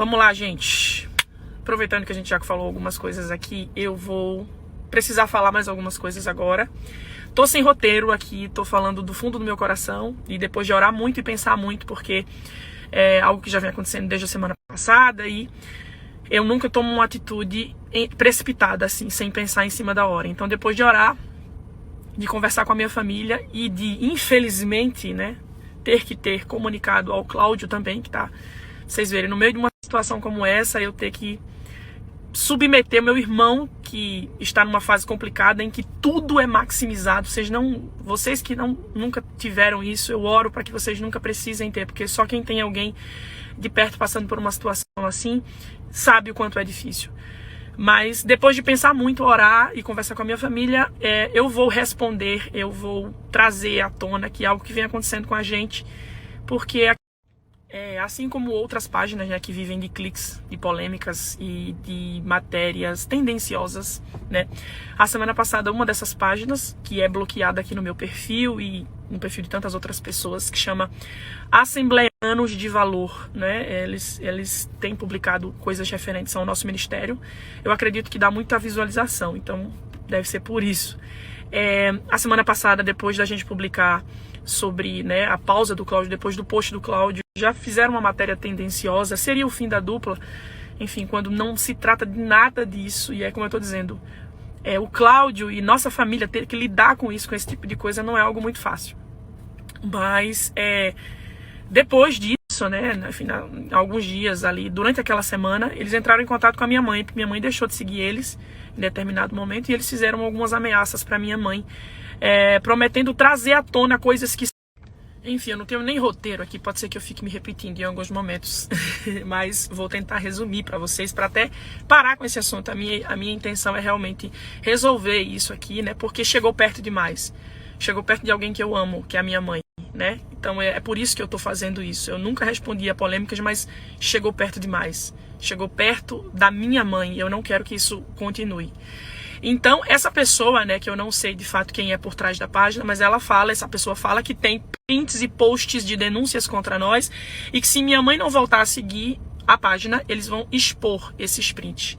Vamos lá, gente. Aproveitando que a gente já falou algumas coisas aqui, eu vou precisar falar mais algumas coisas agora. Tô sem roteiro aqui, tô falando do fundo do meu coração e depois de orar muito e pensar muito, porque é algo que já vem acontecendo desde a semana passada e eu nunca tomo uma atitude precipitada, assim, sem pensar em cima da hora. Então, depois de orar, de conversar com a minha família e de, infelizmente, né, ter comunicado ao Cláudio também, que tá, vocês verem, no meio de uma situação como essa, eu ter que submeter meu irmão, que está numa fase complicada, em que tudo é maximizado. Vocês que nunca tiveram isso, eu oro para que vocês nunca precisem ter, porque só quem tem alguém de perto passando por uma situação assim, sabe o quanto é difícil. Mas depois de pensar muito, orar e conversar com a minha família, eu vou responder, eu vou trazer à tona que é algo que vem acontecendo com a gente, porque assim como outras páginas, né, que vivem de cliques, de polêmicas e de matérias tendenciosas, né? A semana passada, uma dessas páginas, que é bloqueada aqui no meu perfil e no perfil de tantas outras pessoas, que chama Assembleianos de Valor, né? Eles têm publicado coisas referentes ao nosso ministério. Eu acredito que dá muita visualização, então deve ser por isso. A semana passada, depois da gente publicar sobre, né, a pausa do Cláudio, depois do post do Cláudio, já fizeram uma matéria tendenciosa, seria o fim da dupla, enfim, quando não se trata de nada disso, e é como eu estou dizendo, o Cláudio e nossa família ter que lidar com isso, com esse tipo de coisa, não é algo muito fácil. Mas, depois disso, né, enfim, alguns dias ali, durante aquela semana, eles entraram em contato com a minha mãe, porque minha mãe deixou de seguir eles em determinado momento, e eles fizeram algumas ameaças para minha mãe, prometendo trazer à tona coisas que... Enfim, eu não tenho nem roteiro aqui, pode ser que eu fique me repetindo em alguns momentos, mas vou tentar resumir para vocês, para até parar com esse assunto. A minha intenção é realmente resolver isso aqui, né, porque chegou perto demais. Chegou perto de alguém que eu amo, que é a minha mãe, né? Então é por isso que eu tô fazendo isso. Eu nunca respondi a polêmicas, mas chegou perto demais. Chegou perto da minha mãe e eu não quero que isso continue. Então, essa pessoa, né, que eu não sei de fato quem é por trás da página, mas essa pessoa fala que tem prints e posts de denúncias contra nós e que se minha mãe não voltar a seguir a página, eles vão expor esses prints.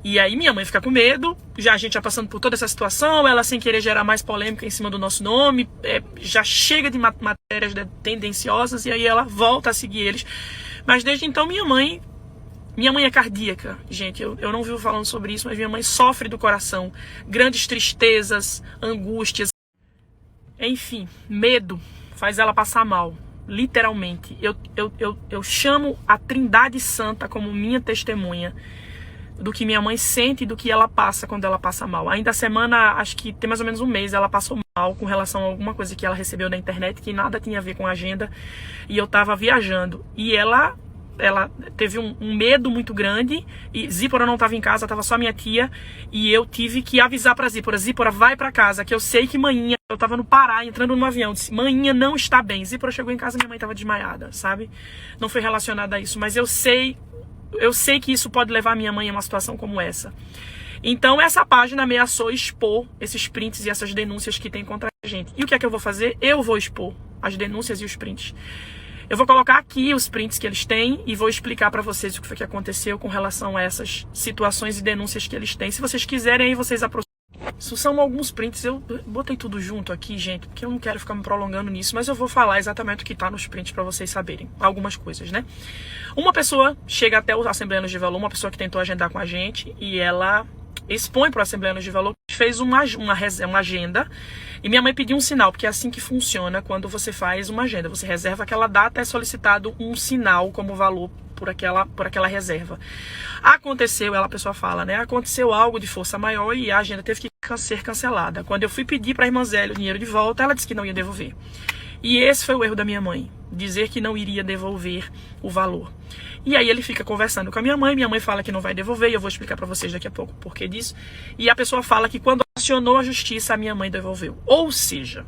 E aí minha mãe fica com medo, já a gente já passando por toda essa situação, ela sem querer gerar mais polêmica em cima do nosso nome, já chega de matérias tendenciosas e aí ela volta a seguir eles. Mas desde então minha mãe é cardíaca, gente, eu não vivo falando sobre isso, mas minha mãe sofre do coração, grandes tristezas, angústias, enfim, medo faz ela passar mal, literalmente. Eu chamo a Trindade Santa como minha testemunha do que minha mãe sente e do que ela passa quando ela passa mal. Ainda a semana, acho que tem mais ou menos um mês, ela passou mal com relação a alguma coisa que ela recebeu na internet, que nada tinha a ver com a agenda, e eu tava viajando, e ela teve um medo muito grande, e Zípora não estava em casa, estava só minha tia, e eu tive que avisar para Zípora, vai para casa, que eu sei que manhinha, eu estava no Pará, entrando no avião, disse, manhinha não está bem. Zípora chegou em casa, minha mãe estava desmaiada, sabe? Não foi relacionada a isso, mas eu sei que isso pode levar minha mãe a uma situação como essa. Então essa página ameaçou expor esses prints e essas denúncias que tem contra a gente. E o que é que eu vou fazer? Eu vou expor as denúncias e os prints. Eu vou colocar aqui os prints que eles têm e vou explicar para vocês o que foi que aconteceu com relação a essas situações e denúncias que eles têm. Se vocês quiserem, aí vocês aproximam. Isso são alguns prints, eu botei tudo junto aqui, gente, porque eu não quero ficar me prolongando nisso, mas eu vou falar exatamente o que tá nos prints para vocês saberem algumas coisas, né? Uma pessoa chega até o Assembleianos de Valor, uma pessoa que tentou agendar com a gente, e ela expõe para o Assembleianos de Valor, fez uma agenda, e minha mãe pediu um sinal, porque é assim que funciona quando você faz uma agenda. Você reserva aquela data, é solicitado um sinal como valor por aquela reserva. Aconteceu, a pessoa fala, né? Aconteceu algo de força maior e a agenda teve que ser cancelada. Quando eu fui pedir para a irmã Zélia o dinheiro de volta, ela disse que não ia devolver. E esse foi o erro da minha mãe, dizer que não iria devolver o valor. E aí ele fica conversando com a minha mãe fala que não vai devolver, e eu vou explicar para vocês daqui a pouco o porquê disso. E a pessoa fala que quando acionou a justiça, a minha mãe devolveu. Ou seja,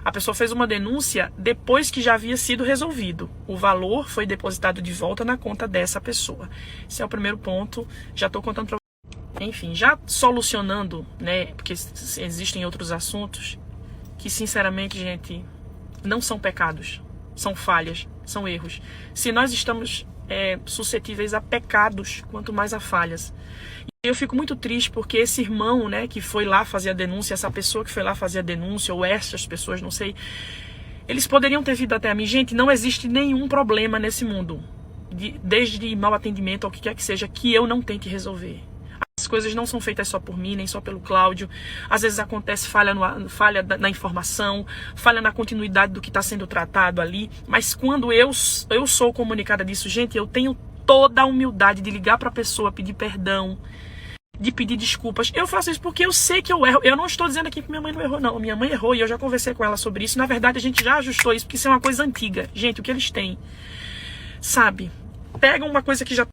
a pessoa fez uma denúncia depois que já havia sido resolvido. O valor foi depositado de volta na conta dessa pessoa. Esse é o primeiro ponto, já estou contando para vocês. Enfim, já solucionando, né, porque existem outros assuntos que, sinceramente, gente, não são pecados, são falhas, são erros. Se nós estamos suscetíveis a pecados, quanto mais a falhas. E eu fico muito triste porque esse irmão, né, que foi lá fazer a denúncia, essa pessoa que foi lá fazer a denúncia, ou essas pessoas, não sei, eles poderiam ter vindo até a mim. Gente, não existe nenhum problema nesse mundo, desde mau atendimento ao que quer que seja, que eu não tente resolver. As coisas não são feitas só por mim, nem só pelo Cláudio. Às vezes acontece falha na informação, falha na continuidade do que está sendo tratado ali. Mas quando eu sou comunicada disso, gente, eu tenho toda a humildade de ligar para a pessoa, pedir perdão, de pedir desculpas. Eu faço isso porque eu sei que eu erro. Eu não estou dizendo aqui que minha mãe não errou, não. Minha mãe errou e eu já conversei com ela sobre isso. Na verdade, a gente já ajustou isso, porque isso é uma coisa antiga. Gente, o que eles têm, sabe? Pegam uma coisa que já...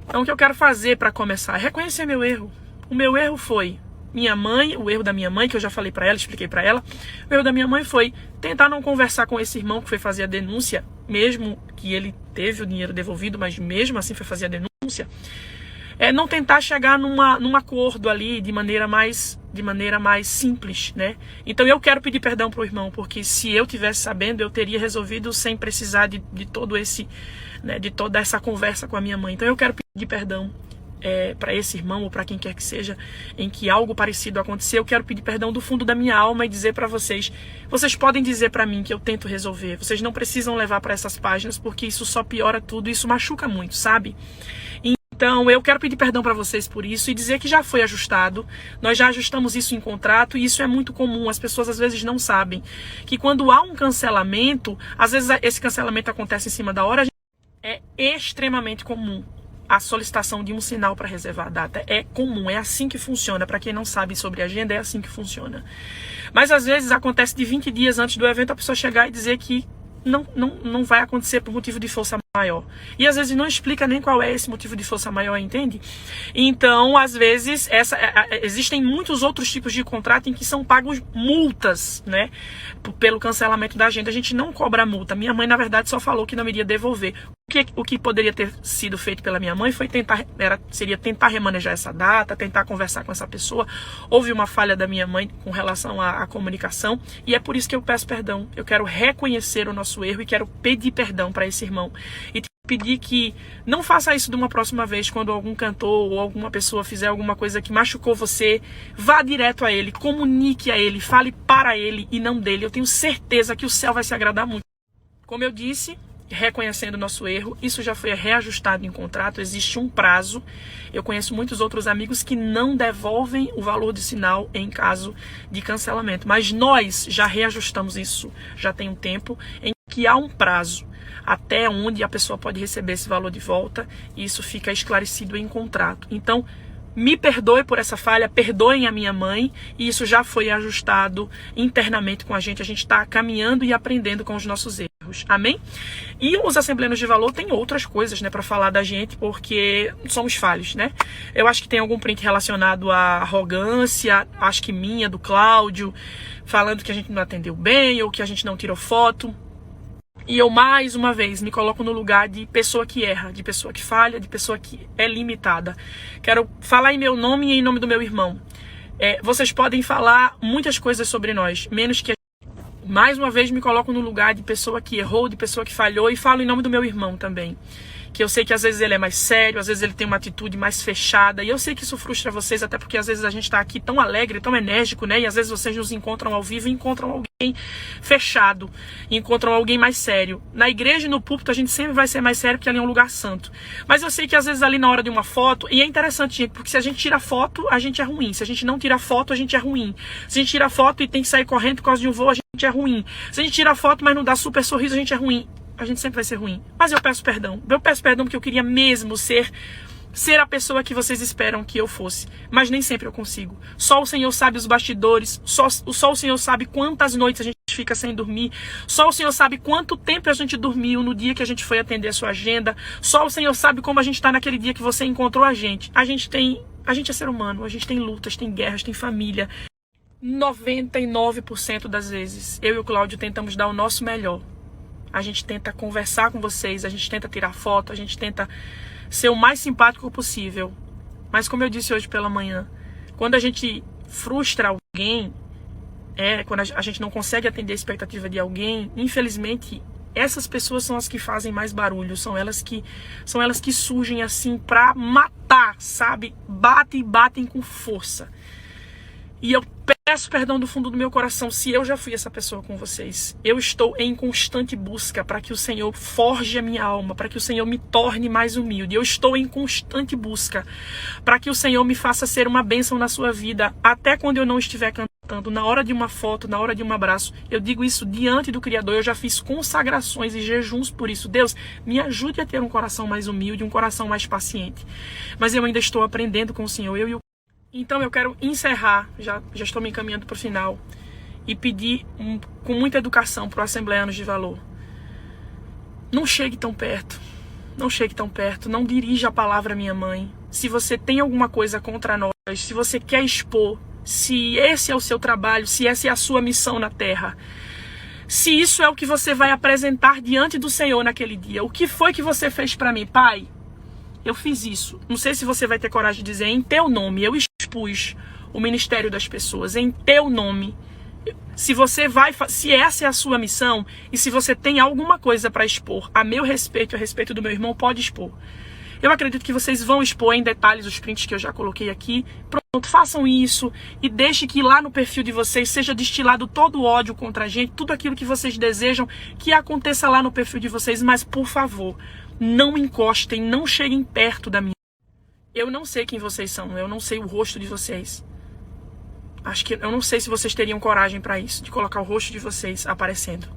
Então, o que eu quero fazer para começar é reconhecer meu erro. O meu erro foi minha mãe, o erro da minha mãe, que eu já falei para ela, expliquei para ela. O erro da minha mãe foi tentar não conversar com esse irmão que foi fazer a denúncia, mesmo que ele teve o dinheiro devolvido, mas mesmo assim foi fazer a denúncia. Não tentar chegar num acordo ali de maneira mais simples, né? Então eu quero pedir perdão pro irmão, porque se eu tivesse sabendo, eu teria resolvido sem precisar de todo esse, né, de toda essa conversa com a minha mãe. Então eu quero pedir perdão para esse irmão ou para quem quer que seja em que algo parecido aconteceu. Eu quero pedir perdão do fundo da minha alma e dizer para vocês podem dizer para mim que eu tento resolver. Vocês não precisam levar para essas páginas, porque isso só piora tudo, isso machuca muito, sabe? Então, eu quero pedir perdão para vocês por isso e dizer que já foi ajustado. Nós já ajustamos isso em contrato e isso é muito comum. As pessoas às vezes não sabem que quando há um cancelamento, às vezes esse cancelamento acontece em cima da hora, é extremamente comum a solicitação de um sinal para reservar a data. É comum, é assim que funciona. Para quem não sabe sobre agenda, é assim que funciona. Mas às vezes acontece de 20 dias antes do evento a pessoa chegar e dizer que não vai acontecer por motivo de força maior. E às vezes não explica nem qual é esse motivo de força maior, entende? Então, às vezes, existem muitos outros tipos de contrato em que são pagos multas, né? Pelo cancelamento da agenda. A gente não cobra multa. Minha mãe, na verdade, só falou que não iria devolver. O que poderia ter sido feito pela minha mãe foi seria tentar remanejar essa data, tentar conversar com essa pessoa. Houve uma falha da minha mãe com relação à comunicação e é por isso que eu peço perdão. Eu quero reconhecer o nosso erro e quero pedir perdão para esse irmão. E pedir que não faça isso de uma próxima vez, quando algum cantor ou alguma pessoa fizer alguma coisa que machucou você, vá direto a ele, comunique a ele, fale para ele e não dele. Eu tenho certeza que o céu vai se agradar muito. Como eu disse, reconhecendo o nosso erro, isso já foi reajustado em contrato, existe um prazo. Eu conheço muitos outros amigos que não devolvem o valor de sinal em caso de cancelamento, mas nós já reajustamos isso, já tem um tempo em que há um prazo até onde a pessoa pode receber esse valor de volta, e isso fica esclarecido em contrato. Então, me perdoe por essa falha, perdoem a minha mãe, e isso já foi ajustado internamente com a gente está caminhando e aprendendo com os nossos erros, amém? E os assembleanos de valor têm outras coisas, né, para falar da gente, porque somos falhos, né? Eu acho que tem algum print relacionado à arrogância, acho que minha, do Cláudio, falando que a gente não atendeu bem, ou que a gente não tirou foto. E eu, mais uma vez, me coloco no lugar de pessoa que erra, de pessoa que falha, de pessoa que é limitada. Quero falar em meu nome e em nome do meu irmão. Vocês podem falar muitas coisas sobre nós, menos que... Mais uma vez, me coloco no lugar de pessoa que errou, de pessoa que falhou, e falo em nome do meu irmão também. Que eu sei que às vezes ele é mais sério, às vezes ele tem uma atitude mais fechada, e eu sei que isso frustra vocês, até porque às vezes a gente tá aqui tão alegre, tão enérgico, né? E às vezes vocês nos encontram ao vivo e encontram alguém fechado, encontram alguém mais sério. Na igreja e no púlpito a gente sempre vai ser mais sério, porque ali é um lugar santo. Mas eu sei que às vezes ali na hora de uma foto, e é interessante, gente, porque se a gente tira foto, a gente é ruim. Se a gente não tira foto, a gente é ruim. Se a gente tira foto e tem que sair correndo por causa de um voo, a gente é ruim. Se a gente tira foto, mas não dá super sorriso, a gente é ruim. A gente sempre vai ser ruim. Mas eu peço perdão. Eu peço perdão porque eu queria mesmo ser a pessoa que vocês esperam que eu fosse. Mas nem sempre eu consigo. Só o Senhor sabe os bastidores. Só o Senhor sabe quantas noites a gente fica sem dormir. Só o Senhor sabe quanto tempo a gente dormiu no dia que a gente foi atender a sua agenda. Só o Senhor sabe como a gente está naquele dia que você encontrou a gente. A gente é ser humano. A gente tem lutas, tem guerras, tem família. 99% das vezes, eu e o Cláudio tentamos dar o nosso melhor. A gente tenta conversar com vocês, a gente tenta tirar foto, a gente tenta ser o mais simpático possível. Mas como eu disse hoje pela manhã, quando a gente frustra alguém, quando a gente não consegue atender a expectativa de alguém, infelizmente essas pessoas são as que fazem mais barulho, são elas que surgem assim pra matar, sabe? Batem com força. E eu peço perdão do fundo do meu coração se eu já fui essa pessoa com vocês. Eu estou em constante busca para que o Senhor forje a minha alma, para que o Senhor me torne mais humilde. Eu estou em constante busca para que o Senhor me faça ser uma bênção na sua vida, até quando eu não estiver cantando, na hora de uma foto, na hora de um abraço. Eu digo isso diante do Criador. Eu já fiz consagrações e jejuns por isso. Deus, me ajude a ter um coração mais humilde, um coração mais paciente. Mas eu ainda estou aprendendo com o Senhor. Então eu quero encerrar, já estou me encaminhando para o final, e pedir com muita educação para o Assembleanos de Valor. Não chegue tão perto, não dirija a palavra à minha mãe. Se você tem alguma coisa contra nós, se você quer expor, se esse é o seu trabalho, se essa é a sua missão na terra, se isso é o que você vai apresentar diante do Senhor naquele dia, o que foi que você fez para mim, Pai? Eu fiz isso. Não sei se você vai ter coragem de dizer, em teu nome, eu expus o ministério das pessoas, em teu nome. Se essa é a sua missão, e se você tem alguma coisa para expor a meu respeito, a respeito do meu irmão, pode expor. Eu acredito que vocês vão expor em detalhes os prints que eu já coloquei aqui. Pronto, façam isso e deixe que lá no perfil de vocês seja destilado todo o ódio contra a gente, tudo aquilo que vocês desejam que aconteça lá no perfil de vocês, mas por favor, não encostem, não cheguem perto da minha. Eu não sei quem vocês são, eu não sei o rosto de vocês. Eu não sei se vocês teriam coragem para isso, de colocar o rosto de vocês aparecendo.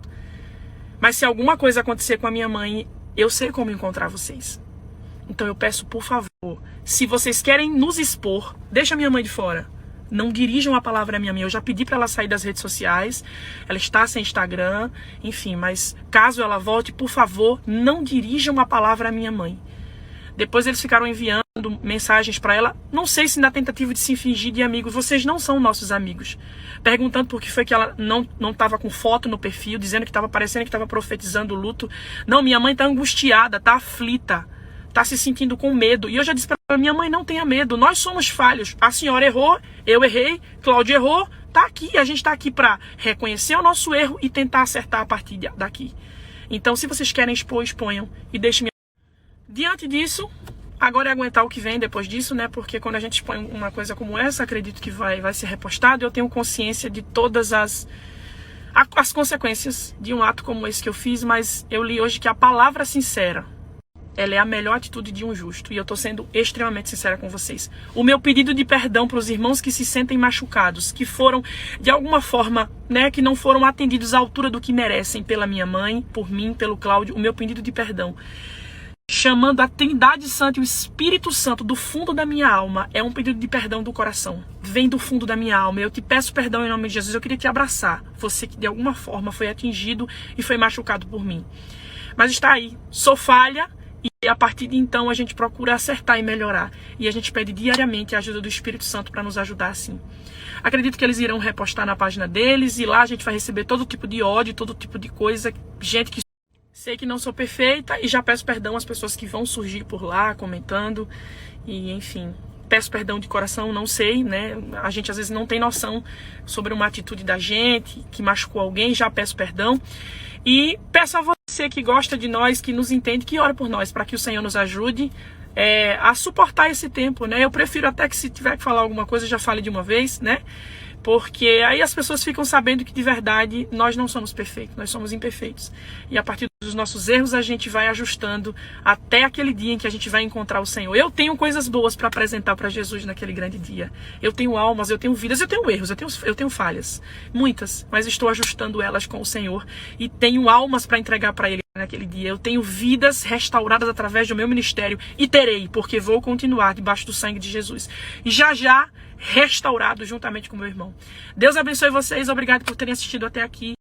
Mas se alguma coisa acontecer com a minha mãe, eu sei como encontrar vocês. Então eu peço, por favor, se vocês querem nos expor, deixa a minha mãe de fora. Não dirijam a palavra à minha mãe. Eu já pedi para ela sair das redes sociais. Ela está sem Instagram, enfim, mas caso ela volte, por favor, não dirijam a palavra à minha mãe. Depois eles ficaram enviando mensagens para ela, não sei se na tentativa de se fingir de amigos. Vocês não são nossos amigos. Perguntando por que foi que ela não estava com foto no perfil, dizendo que estava parecendo que estava profetizando o luto. Não, minha mãe está angustiada, está aflita, está se sentindo com medo. E eu já disse para ela, minha mãe, não tenha medo, nós somos falhos. A senhora errou, eu errei, Cláudio errou, tá aqui. A gente está aqui para reconhecer o nosso erro e tentar acertar a partir daqui. Então, se vocês querem expor, exponham e deixem. Diante disso, agora é aguentar o que vem depois disso, né? Porque quando a gente expõe uma coisa como essa, acredito que vai ser repostado. Eu tenho consciência de todas as consequências de um ato como esse que eu fiz, mas eu li hoje que a palavra sincera, ela é a melhor atitude de um justo. E eu estou sendo extremamente sincera com vocês. O meu pedido de perdão para os irmãos que se sentem machucados, que foram, de alguma forma, né, que não foram atendidos à altura do que merecem pela minha mãe, por mim, pelo Cláudio, o meu pedido de perdão, chamando a Trindade Santa e o Espírito Santo do fundo da minha alma, é um pedido de perdão do coração. Vem do fundo da minha alma. Eu te peço perdão em nome de Jesus. Eu queria te abraçar. Você que de alguma forma foi atingido e foi machucado por mim. Mas está aí. Sou falha. E a partir de então a gente procura acertar e melhorar. E a gente pede diariamente a ajuda do Espírito Santo para nos ajudar assim. Acredito que eles irão repostar na página deles. E lá a gente vai receber todo tipo de ódio, todo tipo de coisa. Gente que sei que não sou perfeita. E já peço perdão às pessoas que vão surgir por lá comentando. E enfim, peço perdão de coração, não sei, né? A gente às vezes não tem noção sobre uma atitude da gente que machucou alguém. Já peço perdão. E peço a você que gosta de nós, que nos entende, que ore por nós, para que o Senhor nos ajude a suportar esse tempo, né? Eu prefiro até que se tiver que falar alguma coisa, já fale de uma vez, né? Porque aí as pessoas ficam sabendo que de verdade nós não somos perfeitos, nós somos imperfeitos. E a partir dos nossos erros a gente vai ajustando até aquele dia em que a gente vai encontrar o Senhor. Eu tenho coisas boas para apresentar para Jesus naquele grande dia. Eu tenho almas, eu tenho vidas, eu tenho erros, eu tenho falhas. Muitas, mas estou ajustando elas com o Senhor. E tenho almas para entregar para Ele naquele dia. Eu tenho vidas restauradas através do meu ministério. E terei, porque vou continuar debaixo do sangue de Jesus. E já restaurado juntamente com meu irmão. Deus abençoe vocês. Obrigado por terem assistido até aqui.